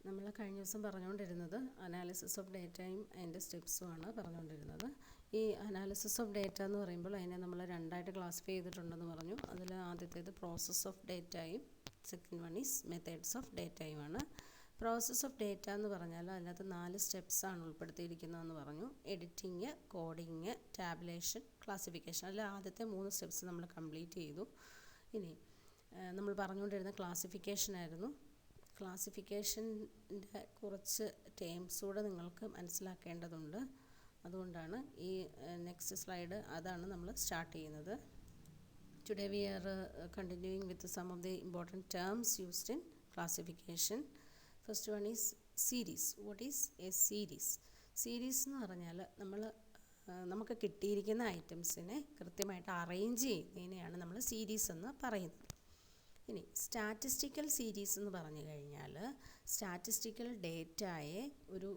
നമ്മൾ കഴിഞ്ഞ ദിവസം പറഞ്ഞുകൊണ്ടിരുന്നത് അനാലിസിസ് ഓഫ് ഡേറ്റയും അതിൻ്റെ സ്റ്റെപ്സുമാണ് പറഞ്ഞുകൊണ്ടിരുന്നത്. ഈ അനാലിസിസ് ഓഫ് ഡേറ്റ എന്ന് പറയുമ്പോൾ അതിനെ നമ്മൾ രണ്ടായിട്ട് ക്ലാസിഫൈ ചെയ്തിട്ടുണ്ടെന്ന് പറഞ്ഞു. അതിൽ ആദ്യത്തേത് പ്രോസസ്സ് ഓഫ് ഡേറ്റയും second one is methods of ഡേറ്റയുമാണ്. പ്രോസസ്സ് ഓഫ് ഡേറ്റ എന്ന് പറഞ്ഞാൽ അതിനകത്ത് 4 സ്റ്റെപ്സാണ് ഉൾപ്പെടുത്തിയിരിക്കുന്നതെന്ന് പറഞ്ഞു. Editing, coding, tabulation, classification. അതിൽ ആദ്യത്തെ 3 സ്റ്റെപ്സ് നമ്മൾ കംപ്ലീറ്റ് ചെയ്തു. ഇനി നമ്മൾ പറഞ്ഞുകൊണ്ടിരുന്ന ക്ലാസിഫിക്കേഷനായിരുന്നു. ക്ലാസിഫിക്കേഷൻ്റെ കുറച്ച് ടേംസ് കൂടെ നിങ്ങൾക്ക് മനസ്സിലാക്കേണ്ടതുണ്ട്. അതുകൊണ്ടാണ് ഈ നെക്സ്റ്റ് സ്ലൈഡ് അതാണ് നമ്മൾ സ്റ്റാർട്ട് ചെയ്യുന്നത്. Today we are continuing with some of the important terms used in classification. First one is series. What is a series? Series എന്ന് പറഞ്ഞാൽ നമുക്ക് കിട്ടിയിരിക്കുന്ന ഐറ്റംസിനെ കൃത്യമായിട്ട് അറേഞ്ച് ചെയ്യുന്നതിനെയാണ് നമ്മൾ സീരീസ് എന്ന് പറയുന്നത്. ഇനി സ്റ്റാറ്റിസ്റ്റിക്കൽ സീരീസ് എന്ന് പറഞ്ഞു കഴിഞ്ഞാൽ സ്റ്റാറ്റിസ്റ്റിക്കൽ ഡേറ്റയെ ഒരു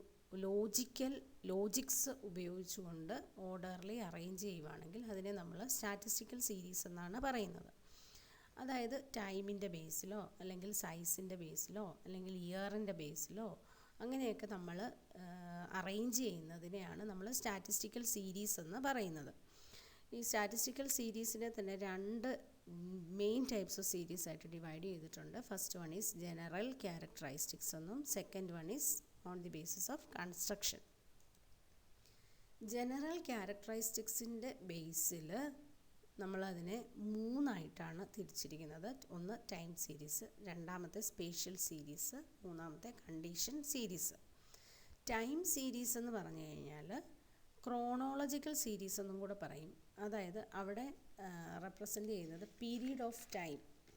ലോജിക്സ് ഉപയോഗിച്ചുകൊണ്ട് ഓർഡർലി അറേഞ്ച് ചെയ്യുവാണെങ്കിൽ അതിനെ നമ്മൾ സ്റ്റാറ്റിസ്റ്റിക്കൽ സീരീസ് എന്നാണ് പറയുന്നത്. അതായത് ടൈമിൻ്റെ ബേസിലോ അല്ലെങ്കിൽ സൈസിൻ്റെ ബേസിലോ അല്ലെങ്കിൽ ഇയറിൻ്റെ ബേസിലോ അങ്ങനെയൊക്കെ നമ്മൾ അറേഞ്ച് ചെയ്യുന്നതിനെയാണ് നമ്മൾ സ്റ്റാറ്റിസ്റ്റിക്കൽ സീരീസ് എന്ന് പറയുന്നത്. ഈ സ്റ്റാറ്റിസ്റ്റിക്കൽ സീരീസിനെ തന്നെ 2 മെയിൻ ടൈപ്സ് ഓഫ് സീരീസ് ആയിട്ട് ഡിവൈഡ് ചെയ്തിട്ടുണ്ട്. First one is general characteristics എന്നും second one is on the basis of construction. General ക്യാരക്ടറിസ്റ്റിക്സിൻ്റെ ബേസിൽ നമ്മളതിനെ 3ആയിട്ടാണ് തിരിച്ചിരിക്കുന്നത്. ഒന്ന് ടൈം സീരീസ്, രണ്ടാമത്തെ സ്പേഷ്യൽ സീരീസ്, മൂന്നാമത്തെ കണ്ടീഷൻ സീരീസ്. ടൈം സീരീസ് എന്ന് പറഞ്ഞു കഴിഞ്ഞാൽ ക്രോണോളജിക്കൽ സീരീസ് എന്നും കൂടെ പറയും. അതായത് അവിടെ റെപ്രസെൻ്റ് ചെയ്യുന്നത് പീരീഡ് ഓഫ്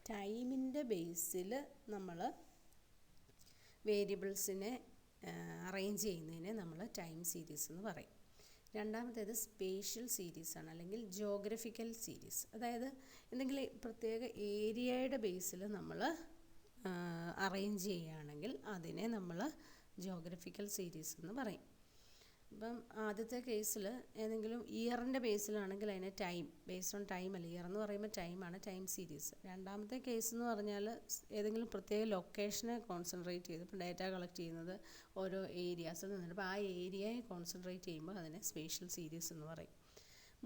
ടൈമിൻ്റെ ബേസിൽ നമ്മൾ വേരിയബിൾസിനെ അറേഞ്ച് ചെയ്യുന്നതിനെ നമ്മൾ ടൈം സീരീസ് എന്ന് പറയും. രണ്ടാമത്തേത് സ്പേഷ്യൽ സീരീസാണ്, അല്ലെങ്കിൽ ജോഗ്രഫിക്കൽ സീരീസ്. അതായത് എന്തെങ്കിലും പ്രത്യേക ഏരിയയുടെ ബേസിൽ നമ്മൾ അറേഞ്ച് ചെയ്യുകയാണെങ്കിൽ അതിനെ നമ്മൾ ജോഗ്രഫിക്കൽ സീരീസ് എന്ന് പറയും. ഇപ്പം ആദ്യത്തെ കേസിൽ ഏതെങ്കിലും ഇയറിൻ്റെ ബേസിലാണെങ്കിൽ അതിനെ ടൈം, ബേസ്ഡ് ഓൺ ടൈം അല്ല, ഇയർ എന്ന് പറയുമ്പോൾ ടൈമാണ് ടൈം സീരീസ്. രണ്ടാമത്തെ കേസ് എന്ന് പറഞ്ഞാൽ ഏതെങ്കിലും പ്രത്യേക ലൊക്കേഷനെ കോൺസെൻട്രേറ്റ് ചെയ്ത്, ഇപ്പോൾ ഡേറ്റ കളക്ട് ചെയ്യുന്നത് ഓരോ ഏരിയാസിൽ നിന്നിട്ട് അപ്പോൾ ആ ഏരിയയെ കോൺസെൻട്രേറ്റ് ചെയ്യുമ്പോൾ അതിനെ സ്പേഷ്യൽ സീരീസ് എന്ന് പറയും.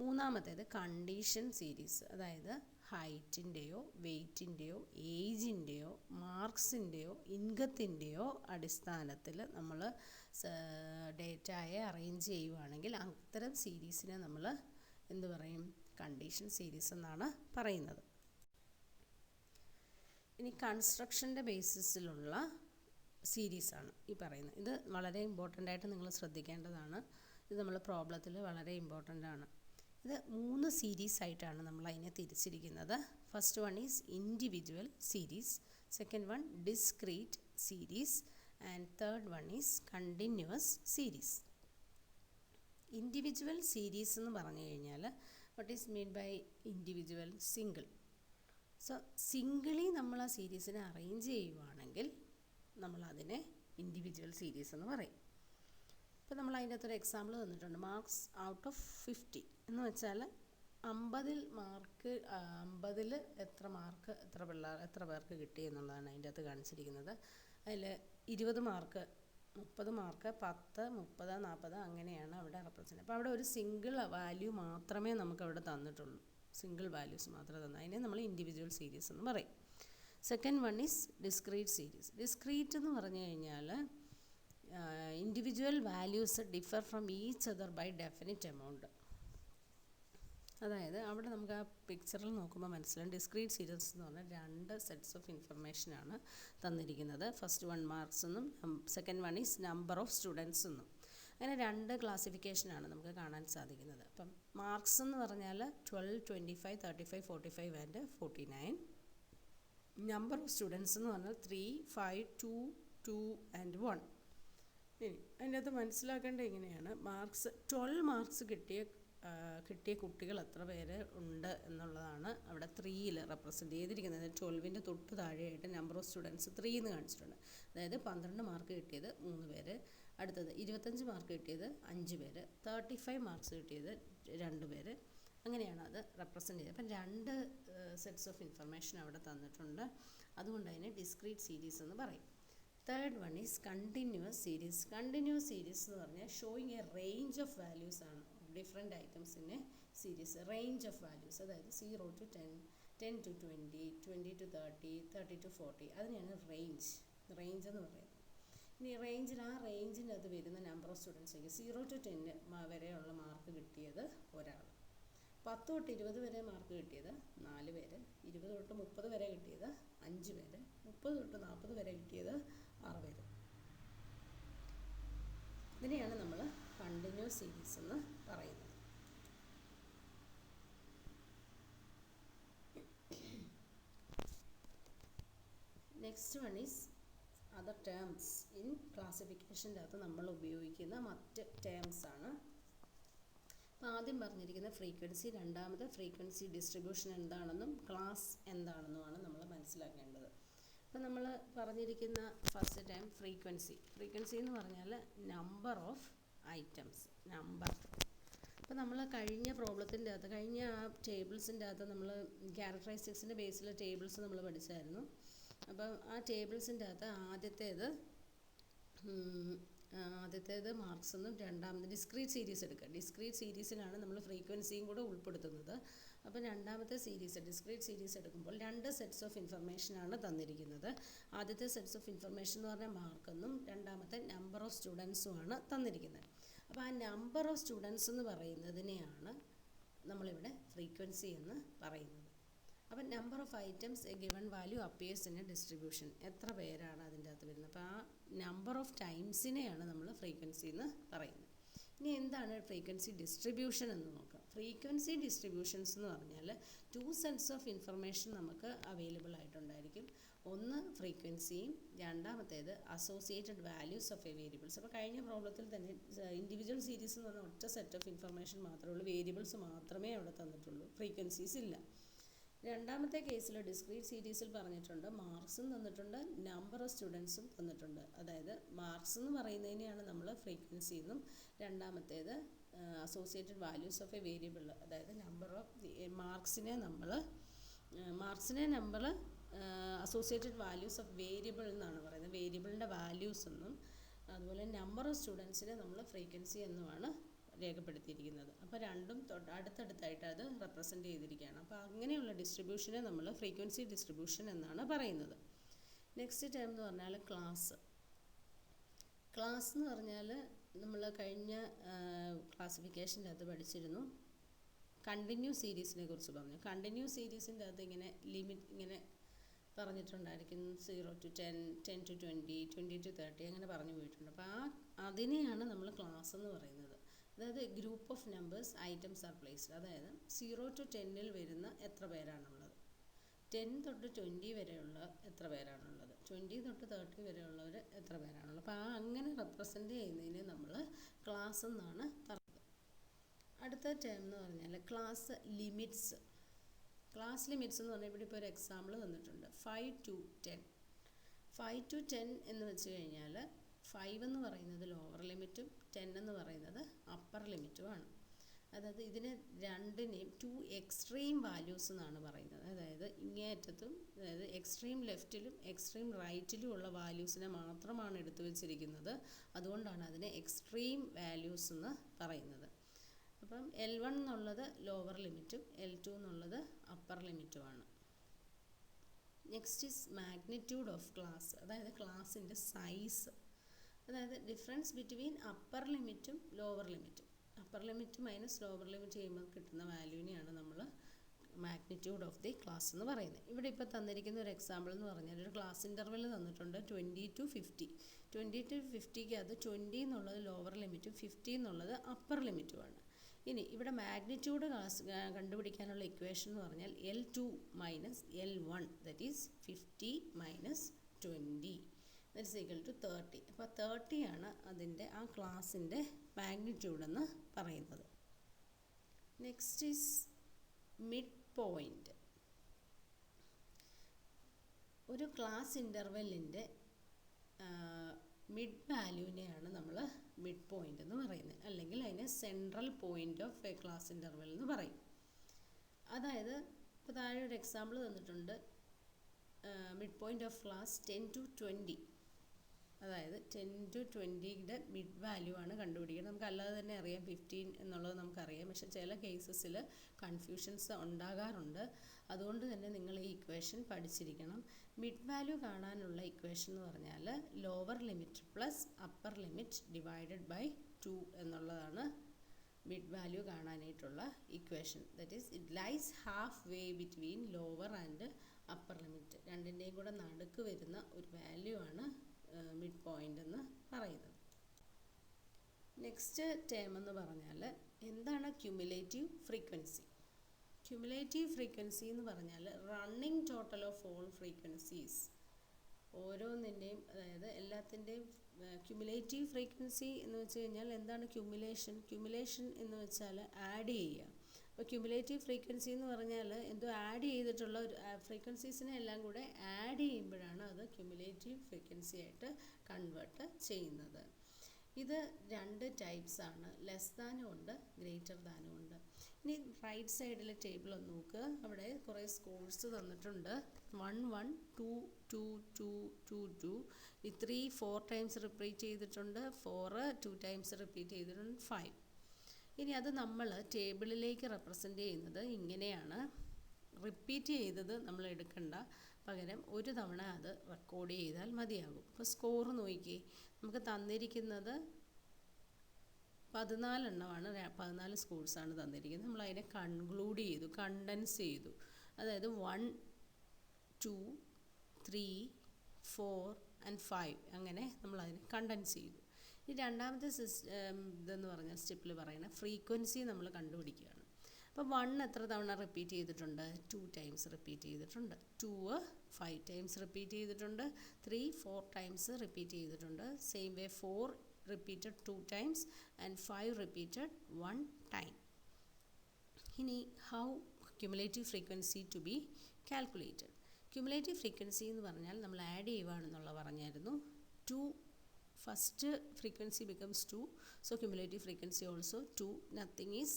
മൂന്നാമത്തേത് കണ്ടീഷൻ സീരീസ്. അതായത് ഹൈറ്റിൻ്റെയോ വെയ്റ്റിൻ്റെയോ ഏജിൻ്റെയോ മാർക്സിൻ്റെയോ ഇൻകത്തിൻ്റെയോ അടിസ്ഥാനത്തിൽ നമ്മൾ ഡേറ്റയെ അറേഞ്ച് ചെയ്യുവാണെങ്കിൽ അത്തരം സീരീസിനെ നമ്മൾ എന്ത് പറയും? കണ്ടീഷൻ സീരീസ് എന്നാണ് പറയുന്നത്. ഇനി കൺസ്ട്രക്ഷൻ്റെ ബേസിസിലുള്ള സീരീസാണ് ഈ പറയുന്നത്. ഇത് വളരെ ഇമ്പോർട്ടൻ്റ് ആയിട്ട് നിങ്ങൾ ശ്രദ്ധിക്കേണ്ടതാണ്. ഇത് നമ്മൾ പ്രോബ്ലത്തിൽ വളരെ ഇമ്പോർട്ടൻ്റ് ആണ്. ഇത് 3 സീരീസ് ആയിട്ടാണ് നമ്മൾ അതിനെ തിരിച്ചിരിക്കുന്നത്. First one is individual series, second one discrete series and third one is continuous series. Individual series എന്ന് പറഞ്ഞു കഴിഞ്ഞാൽ what is mean by individual? Single. So സിംഗിളി നമ്മൾ ആ സീരീസിനെ അറേഞ്ച് ചെയ്യുവാണെങ്കിൽ നമ്മളതിനെ ഇൻഡിവിജ്വൽ സീരീസ് എന്ന് പറയും. ഇപ്പോൾ നമ്മൾ അതിൻ്റെ അകത്തൊരു എക്സാമ്പിൾ തന്നിട്ടുണ്ട്. മാർക്സ് ഔട്ട് ഓഫ് 50 എന്ന് വെച്ചാൽ 50-ൽ എത്ര പേർക്ക് കിട്ടി എന്നുള്ളതാണ് അതിൻ്റെ അകത്ത് കാണിച്ചിരിക്കുന്നത്. അതിൽ 20 മാർക്ക്, 30 മാർക്ക്, 10, 30, 40 അങ്ങനെയാണ് അവിടെ റെപ്രസെൻ്റ്. അപ്പോൾ അവിടെ ഒരു സിംഗിൾ വാല്യൂ മാത്രമേ നമുക്ക് അവിടെ തന്നിട്ടുള്ളൂ. സിംഗിൾ വാല്യൂസ് മാത്രമേ തന്നു. അതിനെ നമ്മൾ ഇൻഡിവിജ്വൽ സീരീസ് എന്ന് പറയും. Second one is discrete series. Discrete എന്ന് പറഞ്ഞു കഴിഞ്ഞാൽ individual values differ from each other by definite amount. അതായത് അവിടെ നമുക്ക് ആ പിക്ചറിൽ നോക്കുമ്പോൾ മനസ്സിലാവും. ഡിസ്ക്രീറ്റ് സീരീസ് എന്ന് പറഞ്ഞാൽ 2 സെറ്റ്സ് ഓഫ് ഇൻഫർമേഷനാണ് തന്നിരിക്കുന്നത്. ഫസ്റ്റ് വൺ മാർക്സ് എന്നും second one is number of students എന്നും. അങ്ങനെ 2 ക്ലാസിഫിക്കേഷനാണ് നമുക്ക് കാണാൻ സാധിക്കുന്നത്. അപ്പം മാർക്സ് എന്ന് പറഞ്ഞാൽ 12, 25, 35, 45 ആൻഡ് 49. നമ്പർ ഓഫ് സ്റ്റുഡൻസ് എന്ന് പറഞ്ഞാൽ 3, 5, 2, 2 ആൻഡ് 1. ഇനി അതിൻ്റെ അകത്ത് മനസ്സിലാക്കേണ്ടത് ഇങ്ങനെയാണ്. 12 മാർക്സ് കിട്ടിയ കുട്ടികൾ എത്ര പേര് ഉണ്ട് എന്നുള്ളതാണ് അവിടെ 3-ൽ റെപ്രസെൻ്റ് ചെയ്തിരിക്കുന്നത്. 12-ൻ്റെ തൊട്ട് താഴെയായിട്ട് നമ്പർ ഓഫ് സ്റ്റുഡൻസ് 3 എന്ന് കാണിച്ചിട്ടുണ്ട്. അതായത് 12 മാർക്ക് കിട്ടിയത് 3 പേര്, അടുത്തത് 25 മാർക്ക് കിട്ടിയത് 5 പേര്, 35 മാർക്സ് കിട്ടിയത് 2 പേര്. അങ്ങനെയാണ് അത് റെപ്രസെൻ്റ് ചെയ്തത്. അപ്പം 2 സെറ്റ്സ് ഓഫ് ഇൻഫർമേഷൻ അവിടെ തന്നിട്ടുണ്ട്. അതുകൊണ്ട് അതിനെ ഡിസ്ക്രീറ്റ് സീരീസ് എന്ന് പറയും. Third one is continuous series. Continuous series എന്ന് പറഞ്ഞാൽ showing a range of values ആണ് ഡിഫറെൻറ്റ് ഐറ്റംസിൻ്റെ സീരീസ്. റേഞ്ച് ഓഫ് വാല്യൂസ്, അതായത് 0 to 10, 10 to 20, 20 to 30, 30 to 40, അതിനെയാണ് റേഞ്ച് എന്ന് പറയുന്നത്. ഇനി ആ റേഞ്ചിൻ്റെ അത് വരുന്ന നമ്പർ ഓഫ് സ്റ്റുഡൻസിലേക്ക് 0 to 10 വരെയുള്ള മാർക്ക് കിട്ടിയത് ഒരാൾ, 10 തൊട്ട് 20 വരെ മാർക്ക് കിട്ടിയത് 4 പേര്, 20 തൊട്ട് 30 വരെ കിട്ടിയത് 5 പേര്, 30 തൊട്ട് 40 വരെ കിട്ടിയത് 6 പേര്. ഇതിനെയാണ് നമ്മൾ കണ്ടിന്യൂസ് സീരീസ് എന്ന് പറയുന്നത്. Next one is other terms. In ക്ലാസിഫിക്കേഷൻ്റെ അകത്ത് നമ്മൾ ഉപയോഗിക്കുന്ന മറ്റ് ടേംസ് ആണ്. അപ്പോൾ ആദ്യം പറഞ്ഞിരിക്കുന്ന ഫ്രീക്വൻസി, രണ്ടാമത് ഫ്രീക്വൻസി ഡിസ്ട്രിബ്യൂഷൻ എന്താണെന്നും ക്ലാസ് എന്താണെന്നുമാണ് നമ്മൾ മനസ്സിലാക്കേണ്ടത്. അപ്പോൾ നമ്മൾ പറഞ്ഞിരിക്കുന്ന ഫസ്റ്റ് ടൈം ഫ്രീക്വൻസി എന്ന് പറഞ്ഞാൽ നമ്പർ ഓഫ് ഐറ്റംസ്, നമ്പർ. അപ്പോൾ നമ്മൾ കഴിഞ്ഞ പ്രോബ്ലത്തിൻ്റെ അകത്ത്, കഴിഞ്ഞ ആ ടേബിൾസിൻ്റെ അകത്ത് നമ്മൾ ക്യാരക്ടറിസ്റ്റിക്സിൻ്റെ ബേസിലെ ടേബിൾസ് നമ്മൾ പഠിച്ചായിരുന്നു. അപ്പം ആ ടേബിൾസിൻ്റെ അകത്ത് ആദ്യത്തേത് മാർക്സ് എന്നും രണ്ടാമത് ഡിസ്ക്രീറ്റ് സീരീസ് എടുക്കുക. ഡിസ്ക്രീറ്റ് സീരീസിലാണ് നമ്മൾ ഫ്രീക്വൻസിയും കൂടെ ഉൾപ്പെടുത്തുന്നത്. അപ്പോൾ രണ്ടാമത്തെ സീരീസ് ഡിസ്ക്രീറ്റ് സീരീസ് എടുക്കുമ്പോൾ 2 സെറ്റ്സ് ഓഫ് ഇൻഫർമേഷനാണ് തന്നിരിക്കുന്നത്. ആദ്യത്തെ സെറ്റ്സ് ഓഫ് ഇൻഫർമേഷൻ എന്ന് പറഞ്ഞാൽ മാർക്കെന്നും രണ്ടാമത്തെ നമ്പർ ഓഫ് സ്റ്റുഡൻസുമാണ് തന്നിരിക്കുന്നത്. അപ്പോൾ ആ നമ്പർ ഓഫ് സ്റ്റുഡൻസ് എന്ന് പറയുന്നതിനെയാണ് നമ്മളിവിടെ ഫ്രീക്വൻസി എന്ന് പറയുന്നത്. അപ്പം number of items A given value appears in A distribution, എത്ര പേരാണ് അതിൻ്റെ അകത്ത് വരുന്നത്. അപ്പോൾ ആ നമ്പർ ഓഫ് ടൈംസിനെയാണ് നമ്മൾ ഫ്രീക്വൻസി എന്ന് പറയുന്നത്. ഇനി എന്താണ് ഫ്രീക്വൻസി ഡിസ്ട്രിബ്യൂഷൻ എന്ന് നോക്കാം. ഫ്രീക്വൻസി ഡിസ്ട്രിബ്യൂഷൻസ് എന്ന് പറഞ്ഞാൽ 2 സെറ്റ്സ് ഓഫ് ഇൻഫർമേഷൻ നമുക്ക് അവൈലബിൾ ആയിട്ടുണ്ടായിരിക്കും. ഒന്ന് ഫ്രീക്വൻസിയും രണ്ടാമത്തേത് associated values of A variables. അപ്പോൾ കഴിഞ്ഞ പ്രോബ്ലത്തിൽ തന്നെ ഇൻഡിവിജ്വൽ സീരീസ് എന്ന് പറഞ്ഞാൽ ഒറ്റ സെറ്റ് ഓഫ് ഇൻഫർമേഷൻ മാത്രമേ ഉള്ളൂ, വേരിയബിൾസ് മാത്രമേ അവിടെ തന്നിട്ടുള്ളൂ, ഫ്രീക്വൻസീസ് ഇല്ല. രണ്ടാമത്തെ കേസിൽ ഡിസ്ക്രീറ്റ് സീരീസിൽ പറഞ്ഞിട്ടുണ്ട് മാർക്സും തന്നിട്ടുണ്ട്, നമ്പർ ഓഫ് സ്റ്റുഡൻസും തന്നിട്ടുണ്ട്. അതായത് മാർക്സ് എന്ന് പറയുന്നതിനെയാണ് നമ്മൾ ഫ്രീക്വൻസി എന്നും രണ്ടാമത്തേത് associated values of A variable, അതായത് നമ്പർ ഓഫ് മാർക്സിനെ നമ്മൾ അസോസിയേറ്റഡ് വാല്യൂസ് ഓഫ് വേരിയബിൾ എന്നാണ് പറയുന്നത്, വേരിയബിളിൻ്റെ വാല്യൂസ് എന്നും. അതുപോലെ നമ്പർ ഓഫ് സ്റ്റുഡൻസിനെ നമ്മൾ ഫ്രീക്വൻസി എന്നുമാണ് രേഖപ്പെടുത്തിയിരിക്കുന്നത്. അപ്പോൾ രണ്ടും അടുത്തടുത്തായിട്ട് അത് റെപ്രസെൻ്റ് ചെയ്തിരിക്കുകയാണ്. അപ്പോൾ അങ്ങനെയുള്ള ഡിസ്ട്രിബ്യൂഷനെ നമ്മൾ ഫ്രീക്വൻസി ഡിസ്ട്രിബ്യൂഷൻ എന്നാണ് പറയുന്നത്. നെക്സ്റ്റ് ടേം എന്ന് പറഞ്ഞാൽ ക്ലാസ് എന്ന് പറഞ്ഞാൽ നമ്മൾ കഴിഞ്ഞ ക്ലാസിഫിക്കേഷൻ്റെ അകത്ത് പഠിച്ചിരുന്നു. കണ്ടിന്യൂസ് സീരീസിനെ കുറിച്ച് പറഞ്ഞു. കണ്ടിന്യൂസ് സീരീസിൻ്റെ അകത്ത് ഇങ്ങനെ ലിമിറ്റ് ഇങ്ങനെ പറഞ്ഞിട്ടുണ്ടായിരിക്കും, 0 to 10, 10 to 20, 20 to 30 അങ്ങനെ പറഞ്ഞു പോയിട്ടുണ്ട്. അപ്പോൾ അതിനെയാണ് നമ്മൾ ക്ലാസ് എന്ന് പറയുന്നത്. അതായത് group of numbers items are placed, അതായത് 0 to 10 വരുന്ന എത്ര പേരാണുള്ളത്, 10 തൊട്ട് 20 വരെയുള്ള എത്ര പേരാണുള്ളത്, 20 തൊട്ട് 30 വരെയുള്ളവർ എത്ര പേരാണുള്ളത്. അപ്പോൾ അങ്ങനെ റെപ്രസെൻ്റ് ചെയ്യുന്നതിനെ നമ്മൾ ക്ലാസ് എന്നാണ് പറയുന്നത്. അടുത്ത ടേം എന്ന് പറഞ്ഞാൽ ക്ലാസ് ലിമിറ്റ്സ്. ക്ലാസ് ലിമിറ്റ്സ് എന്ന് പറഞ്ഞാൽ ഇവിടെ ഇപ്പോൾ ഒരു എക്സാമ്പിൾ തന്നിട്ടുണ്ട്, 5 to 10. 5 to 10 എന്ന് വെച്ച് കഴിഞ്ഞാൽ 5 എന്ന് പറയുന്നത് ലോവർ ലിമിറ്റും 10 എന്ന് പറയുന്നത് അപ്പർ ലിമിറ്റുമാണ്. അതായത് ഇതിനെ രണ്ടിനെയും 2 എക്സ്ട്രീം വാല്യൂസ് എന്നാണ് പറയുന്നത്. അതായത് ഇങ്ങേയറ്റത്തും, അതായത് എക്സ്ട്രീം ലെഫ്റ്റിലും എക്സ്ട്രീം റൈറ്റിലും ഉള്ള വാല്യൂസിനെ മാത്രമാണ് എടുത്തു വച്ചിരിക്കുന്നത്. അതുകൊണ്ടാണ് അതിനെ എക്സ്ട്രീം വാല്യൂസ് എന്ന് പറയുന്നത്. അപ്പം L1 എന്നുള്ളത് ലോവർ ലിമിറ്റും L2 എന്നുള്ളത് അപ്പർ ലിമിറ്റുമാണ്. Next is magnitude of class, അതായത് ക്ലാസ്സിൻ്റെ സൈസ്. അതായത് ഡിഫറൻസ് ബിറ്റ്വീൻ അപ്പർ ലിമിറ്റും ലോവർ ലിമിറ്റും. Upper limit minus lower limit ചെയ്യുമ്പോൾ കിട്ടുന്ന വാല്യൂവിനെയാണ് നമ്മൾ മാഗ്നിറ്റ്യൂഡ് ഓഫ് ദി ക്ലാസ് എന്ന് പറയുന്നത്. ഇവിടെ ഇപ്പോൾ തന്നിരിക്കുന്ന ഒരു എക്സാമ്പിൾ എന്ന് പറഞ്ഞാൽ ഒരു ക്ലാസ് ഇൻ്റർവെൽ തന്നിട്ടുണ്ട് 20 to 50. 20 to 50ക്ക് അത് 20 എന്നുള്ളത് ലോവർ ലിമിറ്റും 50 എന്നുള്ളത് അപ്പർ ലിമിറ്റുമാണ്. ഇനി ഇവിടെ മാഗ്നിറ്റ്യൂഡ് കണ്ടുപിടിക്കാനുള്ള ഇക്വേഷൻ എന്ന് പറഞ്ഞാൽ L2 minus L1, that is 50 minus 20 that is equal to 30. അപ്പോൾ 30 ആണ് അതിൻ്റെ ആ ക്ലാസ്സിൻ്റെ മാഗ്നിറ്റ്യൂഡ് എന്ന് പറയുന്നത്. Next is mid point. ഒരു ക്ലാസ് ഇൻ്റർവെല്ലിൻ്റെ മിഡ് വാല്യൂവിനെയാണ് നമ്മൾ മിഡ് പോയിൻ്റ് എന്ന് പറയുന്നത്, അല്ലെങ്കിൽ അതിനെ central point of A class interval എന്ന് പറയും. അതായത് ഇപ്പോൾ താഴെ ഒരു എക്സാമ്പിൾ തന്നിട്ടുണ്ട്, mid point of class 10 to 20. അതായത് 10 to 20യുടെ മിഡ് വാല്യൂ ആണ് കണ്ടുപിടിക്കുന്നത്. നമുക്ക് അല്ലാതെ തന്നെ അറിയാം 15 എന്നുള്ളത് നമുക്കറിയാം. പക്ഷേ ചില കേസസിൽ കൺഫ്യൂഷൻസ് ഉണ്ടാകാറുണ്ട്. അതുകൊണ്ട് തന്നെ നിങ്ങൾ ഈ ഇക്വേഷൻ പഠിച്ചിരിക്കണം. മിഡ് വാല്യൂ കാണാനുള്ള ഇക്വേഷൻ എന്ന് പറഞ്ഞാൽ lower limit plus upper limit divided by 2 എന്നുള്ളതാണ് മിഡ് വാല്യൂ കാണാനായിട്ടുള്ള equation. That is it lies half way between lower and upper limit. രണ്ടിൻ്റെയും കൂടെ നടുക്ക് വരുന്ന ഒരു വാല്യൂ ആണ് മിഡ് പോയിൻ്റ് എന്ന് പറയുന്നത്. നെക്സ്റ്റ് ടേം എന്ന് പറഞ്ഞാൽ എന്താണ് ക്യുമുലേറ്റീവ് ഫ്രീക്വൻസി? ക്യുമുലേറ്റീവ് ഫ്രീക്വൻസി എന്ന് പറഞ്ഞാൽ running total of all frequencies, ഓരോന്നിൻ്റെയും അതായത് എല്ലാത്തിൻ്റെയും ക്യുമുലേറ്റീവ് ഫ്രീക്വൻസി എന്ന് വെച്ച് കഴിഞ്ഞാൽ എന്താണ് ക്യുമുലേഷൻ എന്ന് വെച്ചാൽ ആഡ് ചെയ്യുക. അപ്പോൾ ക്യുമുലേറ്റീവ് ഫ്രീക്വൻസി എന്ന് പറഞ്ഞാൽ എന്തോ ആഡ് ചെയ്തിട്ടുള്ള ഒരു ഫ്രീക്വൻസീസിനെ എല്ലാം കൂടെ ആഡ് ചെയ്യുമ്പോഴാണ് അത് ക്യുമുലേറ്റീവ് ഫ്രീക്വൻസി ആയിട്ട് കൺവേർട്ട് ചെയ്യുന്നത്. ഇത് 2 ടൈപ്സ് ആണ്, ലെസ് ദാനും ഉണ്ട് ഗ്രേറ്റർ ദാനും ഉണ്ട്. ഇനി റൈറ്റ് സൈഡിലെ ടേബിൾ ഒന്ന് നോക്കുക. അവിടെ കുറേ സ്കോർസ് തന്നിട്ടുണ്ട്. 1 1 2 2 2 2 2 ഈ 3 4 ടൈംസ് റിപ്പീറ്റ് ചെയ്തിട്ടുണ്ട്, 4 2 ടൈംസ് റിപ്പീറ്റ് ചെയ്തിട്ടുണ്ട്, 5. ഇനി അത് നമ്മൾ ടേബിളിലേക്ക് റെപ്രസെൻ്റ് ചെയ്യുന്നത് ഇങ്ങനെയാണ്. റിപ്പീറ്റ് ചെയ്തത് നമ്മൾ എടുക്കണ്ട, പകരം ഒരു തവണ അത് റെക്കോർഡ് ചെയ്താൽ മതിയാകും. അപ്പോൾ സ്കോർ നോക്കിക്കേ, നമുക്ക് തന്നിരിക്കുന്നത് 14 എണ്ണമാണ്, 14 സ്കോർസാണ് തന്നിരിക്കുന്നത്. നമ്മൾ അതിനെ കൺക്ലൂഡ് ചെയ്തു, കണ്ടൻസ് ചെയ്തു. അതായത് 1 2 3 4 and 5 അങ്ങനെ നമ്മൾ അതിനെ കണ്ടൻസ് ചെയ്തു. ഈ രണ്ടാമത്തെ ഇതെന്ന് പറഞ്ഞാൽ സ്റ്റെപ്പിൽ പറയുന്ന ഫ്രീക്വൻസി നമ്മൾ കണ്ടുപിടിക്കുകയാണ്. അപ്പോൾ 1 എത്ര തവണ റിപ്പീറ്റ് ചെയ്തിട്ടുണ്ട്? 2 ടൈംസ് റിപ്പീറ്റ് ചെയ്തിട്ടുണ്ട്. 2 5 ടൈംസ് റിപ്പീറ്റ് ചെയ്തിട്ടുണ്ട്. 3 4 ടൈംസ് റിപ്പീറ്റ് ചെയ്തിട്ടുണ്ട്. Same way 4 repeated 2 times and 5 repeated 1 time. ഇനി how cumulative frequency to be calculated? Cumulative frequency എന്ന് പറഞ്ഞാൽ നമ്മൾ ആഡ് ചെയ്യുവാണെന്നുള്ള പറഞ്ഞായിരുന്നു. 2 first frequency becomes 2, so cumulative frequency also 2, nothing is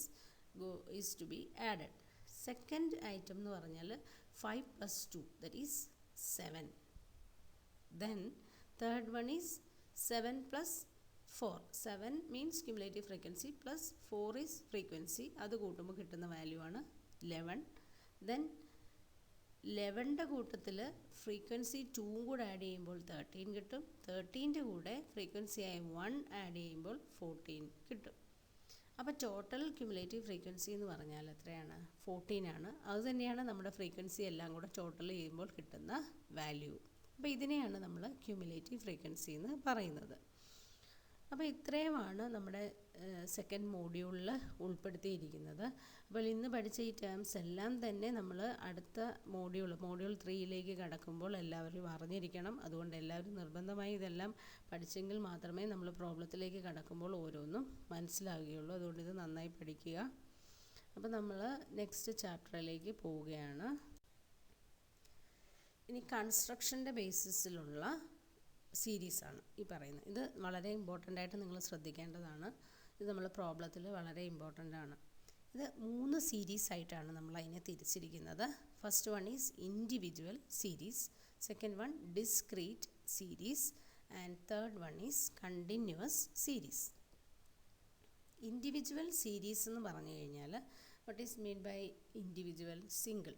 to be added. Second item എന്ന് പറഞ്ഞാൽ 5 plus 2 that is 7. Then third one is 7 plus 4. 7 means cumulative frequency plus 4 is frequency. അത് കൂട്ടുമ്പോൾ കിട്ടുന്ന വാല്യൂ ആണ് 11. Then 11ൻ്റെ കൂട്ടത്തിൽ frequency 2 കൂടെ add ചെയ്യുമ്പോൾ 13 കിട്ടും. 13ൻ്റെ കൂടെ ഫ്രീക്വൻസി ആയി 1 ആഡ് ചെയ്യുമ്പോൾ 14 കിട്ടും. അപ്പോൾ ടോട്ടൽ ക്യുമുലേറ്റീവ് ഫ്രീക്വൻസി എന്ന് പറഞ്ഞാൽ എത്രയാണ്? 14 ആണ്. അതുതന്നെയാണ് നമ്മുടെ ഫ്രീക്വൻസി എല്ലാം കൂടെ ടോട്ടൽ ചെയ്യുമ്പോൾ കിട്ടുന്ന വാല്യൂ. അപ്പോൾ ഇതിനെയാണ് നമ്മൾ ക്യുമുലേറ്റീവ് ഫ്രീക്വൻസി എന്ന് പറയുന്നത്. അപ്പോൾ ഇത്രയുമാണ് നമ്മുടെ സെക്കൻഡ് മോഡ്യൂളിൽ ഉൾപ്പെടുത്തിയിരിക്കുന്നത്. അപ്പോൾ ഇന്ന് പഠിച്ച ഈ ടേംസ് എല്ലാം തന്നെ നമ്മൾ അടുത്ത മോഡ്യൂൾ 3യിലേക്ക് കടക്കുമ്പോൾ എല്ലാവരും അറിഞ്ഞിരിക്കണം. അതുകൊണ്ട് എല്ലാവരും നിർബന്ധമായി ഇതെല്ലാം പഠിച്ചെങ്കിൽ മാത്രമേ നമ്മൾ പ്രോബ്ലത്തിലേക്ക് കടക്കുമ്പോൾ ഓരോന്നും മനസ്സിലാകുകയുള്ളൂ. അതുകൊണ്ട് ഇത് നന്നായി പഠിക്കുക. അപ്പോൾ നമ്മൾ നെക്സ്റ്റ് ചാപ്റ്ററിലേക്ക് പോവുകയാണ്. ഇനി കൺസ്ട്രക്ഷൻ്റെ ബേസിസിലുള്ള സീരീസാണ് ഈ പറയുന്നത്. ഇത് വളരെ ഇമ്പോർട്ടൻ്റ് ആയിട്ട് നിങ്ങൾ ശ്രദ്ധിക്കേണ്ടതാണ്. ഇത് നമ്മൾ പ്രോബ്ലത്തിൽ വളരെ ഇമ്പോർട്ടൻ്റ് ആണ്. ഇത് 3 സീരീസ് ആയിട്ടാണ് നമ്മൾ അതിനെ തിരിച്ചിരിക്കുന്നത്. First one is individual series, second one discrete series and third one is continuous series. Individual series എന്ന് പറഞ്ഞു കഴിഞ്ഞാൽ what is mean by individual? Single.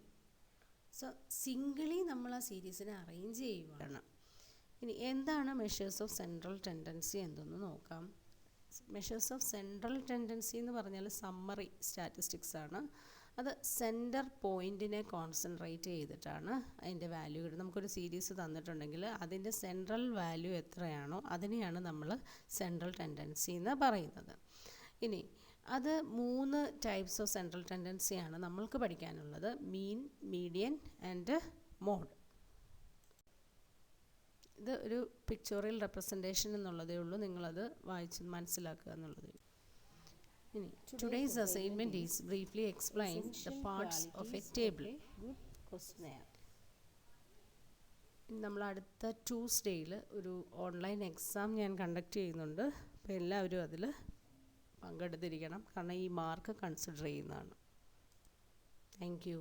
So സിംഗിളി നമ്മൾ ആ സീരീസിനെ അറേഞ്ച് ചെയ്യുകയാണ്. ഇനി എന്താണ് മെഷേഴ്സ് ഓഫ് സെൻട്രൽ ടെൻഡൻസി എന്തെന്ന് നോക്കാം. മെഷേഴ്സ് ഓഫ് സെൻട്രൽ ടെൻഡൻസി എന്ന് പറഞ്ഞാൽ സമ്മറി സ്റ്റാറ്റിസ്റ്റിക്സ് ആണ്. അത് സെൻറ്റർ പോയിൻറ്റിനെ കോൺസെൻട്രേറ്റ് ചെയ്തിട്ടാണ് അതിൻ്റെ വാല്യൂ കിട്ടുന്നത്. നമുക്കൊരു സീരീസ് തന്നിട്ടുണ്ടെങ്കിൽ അതിൻ്റെ സെൻട്രൽ വാല്യൂ എത്രയാണോ അതിനെയാണ് നമ്മൾ സെൻട്രൽ ടെൻഡൻസി എന്ന് പറയുന്നത്. ഇനി അത് 3 ടൈപ്സ് ഓഫ് സെൻട്രൽ ടെൻഡൻസിയാണ് നമ്മൾക്ക് പഠിക്കാനുള്ളത്: മീൻ, മീഡിയൻ ആൻഡ് മോഡ്. ഇത് ഒരു പിക്ചോറിയൽ റെപ്രസെൻറ്റേഷൻ എന്നുള്ളതേ ഉള്ളൂ. നിങ്ങളത് വായിച്ച് മനസ്സിലാക്കുക എന്നുള്ളതേ. ഇനി today's assignment is briefly explain the parts of A table. നമ്മൾ അടുത്ത ട്യൂസ്ഡേയിൽ ഒരു ഓൺലൈൻ എക്സാം ഞാൻ കണ്ടക്ട് ചെയ്യുന്നുണ്ട്. അപ്പോൾ എല്ലാവരും അതിൽ പങ്കെടുത്തിരിക്കണം. കാരണം ഈ മാർക്ക് കൺസിഡർ ചെയ്യുന്നതാണ്. Thank you.